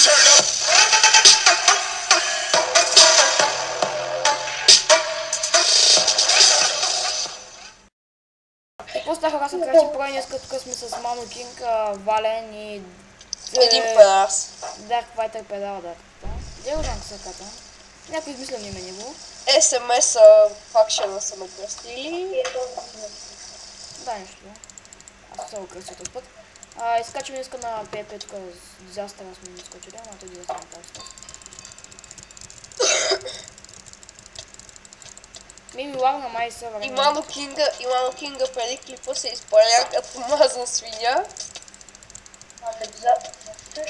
И после хора са крачи про, днес тук сме с Manu King, Вален и... Един педас. Dark Fighter педал, да. Где го знам късаката? Някой измисля ми него. SMS факшена са ме кръстили. Да, нещо. Аз се го кръстя този път. Изкачваме днеска на PP, тук дизастъра сме изкачили, ама той дизастъра на тази стъп. Ми лагна май сървър. И Manu King преди клипа се изпаля като мазна свиня.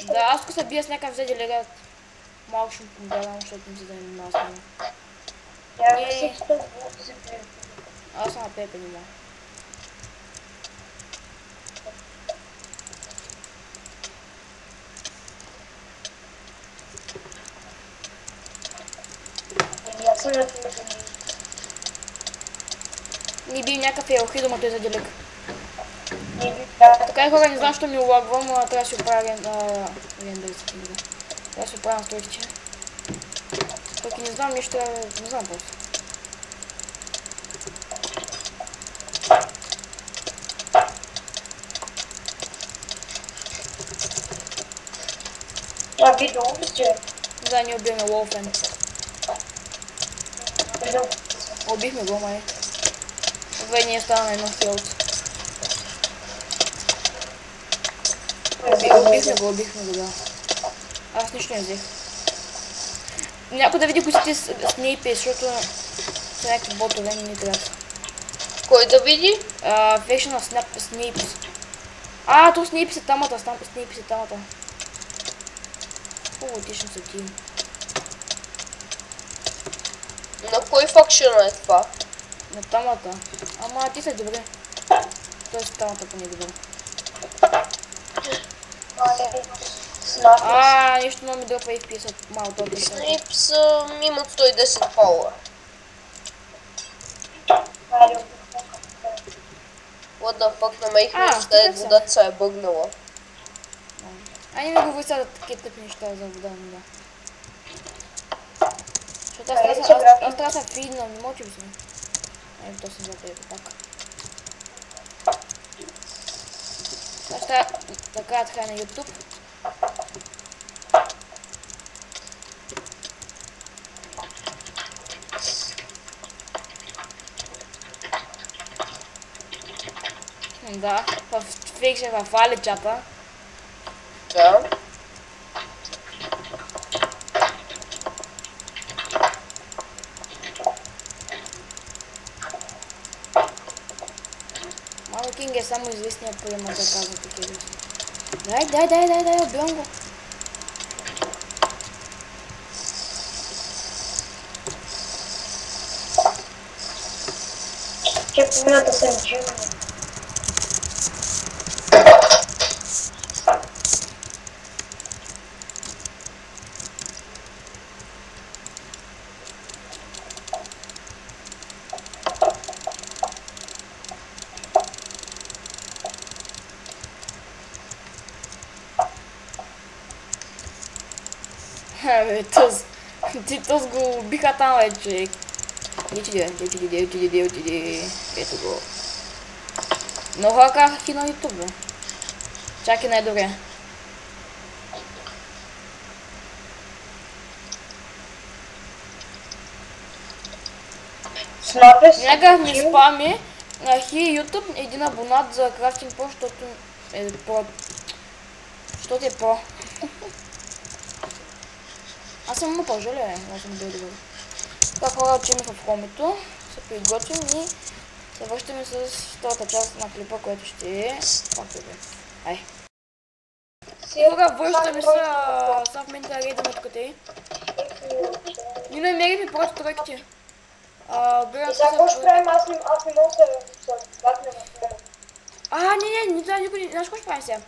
Да, аз тук се бия с някакъв взе делегат. Малко ще му помогавам, защото не се да не мина с него. Аз съм на PP не мога. Не би някакъв елхидом, а той за делег. Така и хора, не знам, защо ми улагвам, трябва да си оправя рендър. Трябва да си оправя настройките. Пък и не знам нещо, не знам просто. Да, ние убиваме Wolfen. Убихме го, май. Добре, ние стана на едно хилт. Убихме го, да. Аз нищо не взех. Някой да види кои са ти снейпи, защото са някакви ботове, не трябва. Кой да види? Вече на снейпс. То снейпс е тамата, снейпс е тамата. Хубаво тишно са ти. На кой факшена е това? На тамата. Ама ти са добре. Тоест тамата поне е добре. Нещо много ми дропа FPS от малко добре. Снейпс имат 110 пауър. What the fuck, намерихме неща, водата се е бъгнала. Не ми говори сега за такива тъпи неща за вода, но да. Защото аз трябва да се фиднам, не мълчим се. То съм за тебе пак. Аз трябва да кажа така на YouTube. Да, в фейкше в валичата. Да. Manu King е само известният приема да казва такива неща. Дай, убивам го. Че помината съм чула. Тос го биха там вече. Отиде. Ето го. Много хора казаха и на YouTube, бе. Чакай най-добре. Някак ми спами хи YouTube един абонат за крафтинг про, защото е про. Защото е про. Аз съм му пожале, аз съм бил добър. Така хора, учим в хомито, се приготвим и се връщаме с втората част на клипа, което ще е... Пак е бе. Ай. Хора, връщаме се, сега в момента рейдаме тук те. Ние намерихме просто тройките. И сега какво ще правим? Аз не мога да се гатне в него. Не трябва никой, знаеш какво ще правим сега?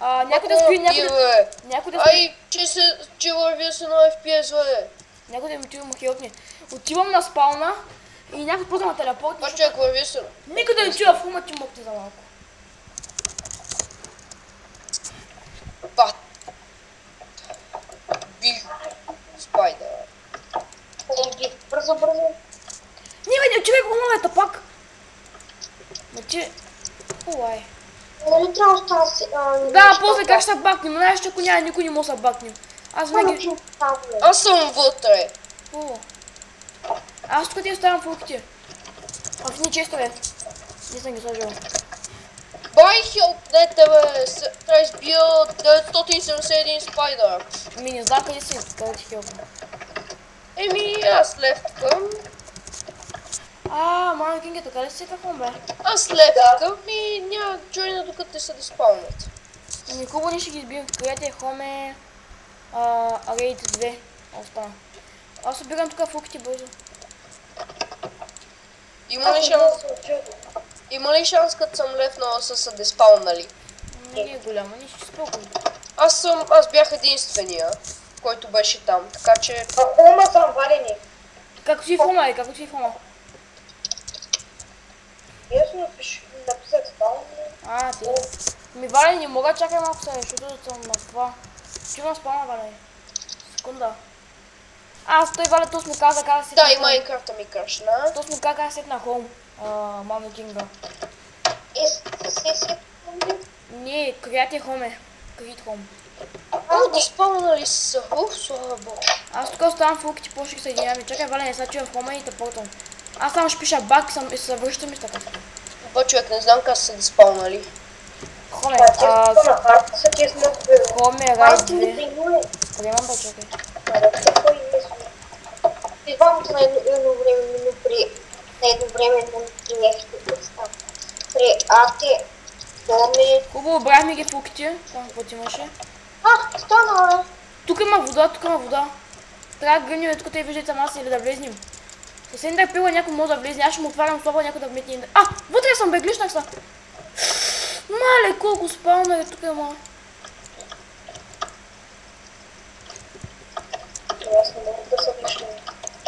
Някой да спи, някой да спи. Ай, че вървя с едно FPS, бе. Някой да ми отивам му хелпни. Отивам на спауна и някой пътя на телепорт. Това човек върви с едно. Никой да ми чува в хума, ти мокти за малко. Да, после как ще се бакнем, знаеш, че ако няма никой не може да се бакнем. Аз винаги... Аз съм вътре. О, аз тук ти оставям фруктите. А в ни честове. Не съм ги сложил. Бай хелпнете, бе! Трябва избия 971 спайдър. Ми не знам къде си, къде ти хелпна. Еми, аз лефткам. Мама Кинг, къде си какво бе? Аз лефткам и няма джойна докато те се диспаунат. Ми хубаво не ще ги избием. Където е хоме... Рейд 2. Остана. Аз събирам тук фруктите бързо. Има ли шанс като съм лефнала са се диспаунали? Не е голямо, не ще спокойно. Аз бях единствения, който беше там, така че... В хома съм валени. Како си в хома, како си в хома? Ясно написах спални. Ти. Ми Вале, не мога чакай малко сега, защото съм на това. Че има спална, Вале. Секунда. Той Вале, то сме каза как да сет на Да, и хом. Майнкрафта ми крашна. То сме как да сет на хом. Мама Кинга. Не, Create Home е. Create Home. Диспаунали са. Слава Бог. Аз тук оставам фулките, по ще ги съединяваме. Чакай, Вале, не са чуя в хома и те портам. Аз само ще пиша баг и се връщам и така. Ба, човек, не знам как са диспаунали. Хоме, Хоме, райд 2. Приемам да чакай. Идвам на едновременно приехте представа. Create Home. Хубаво, брахме ги фулките. Там какво ти имаше? Станала. Тук има вода, тук има вода. Трябва да гъним, тук те виждате маси или да влезнем. Съвсем да пила някой може да влезне, аз ще му отварям слабо някой да вметне. Вътре съм бе, глишнах са. Мале, колко спална е, тук има. Аз не мога да се виждам.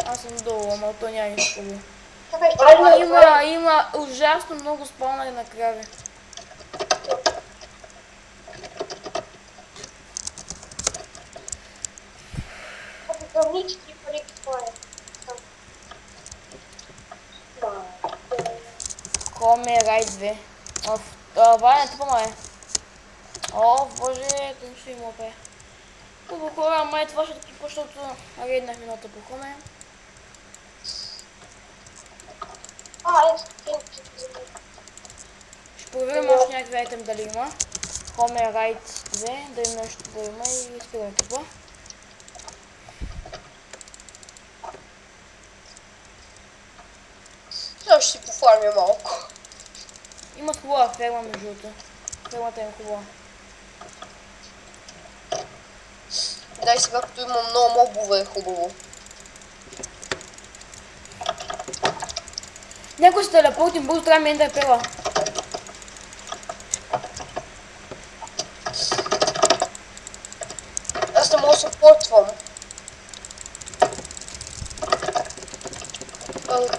Аз съм долу, ама то няма нищо хубаво. Има. Има ужасно много спалнари на крави. Гълнички пари какво е? Хоме, райд 2. Ваня, тъпа е. О, боже, тъм ще има бе. Хубаво хора, май това ще таки защото рейднах минута по хоме. Ще проверим още някакви айтем дали има. Хоме, райд 2, да има нещо да има и спираме тъпа. Сега ще си пофармя малко. Имат хубава ферма между другото. Фермата е хубава. Дай сега, като има много мобове, е хубаво. Някой се телепортим, бързо трябва мен да е пела. Аз не мога да се портвам.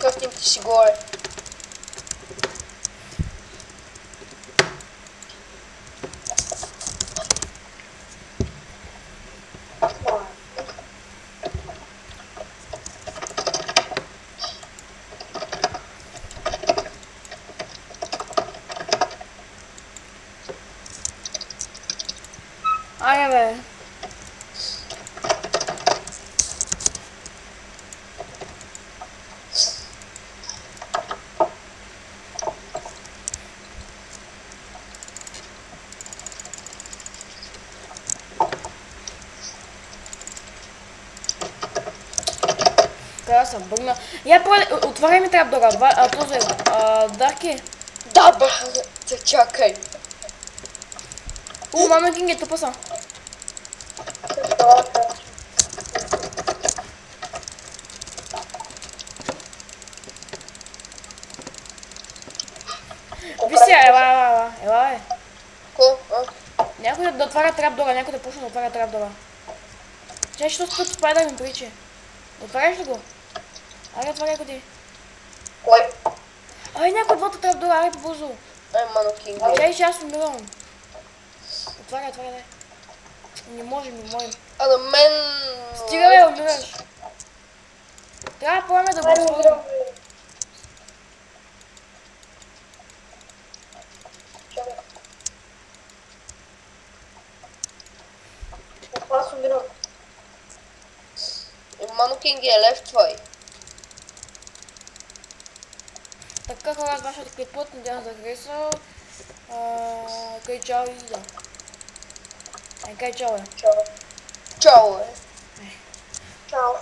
Къвнем ти си горе. Айде бе. Трябва да се бъгна. Я отваряй ми трапдора. Този Дарки. Да, бе, чакай. Мама Кинг е тъпа са. Вися, ела бе. Ко? Някой да отваря трапдора, някой да почне да отваря трапдора. Чай, що спът спайдър ми причи. Отваряш ли го? Айде, отваряй го ти. Кой? Някой двата трапдора, айде по-бързо. Мано Кинг. Чай, че аз умирам. Отваряй, дай. Не можем. На мен... Стига бе, умираш. Трябва по-време да го отворим. Manu King е лев твой. Така хора, с вашата клипът, надявам да харесал. Кай чао и да. Кай чао е. Чао. Чао е. Чао.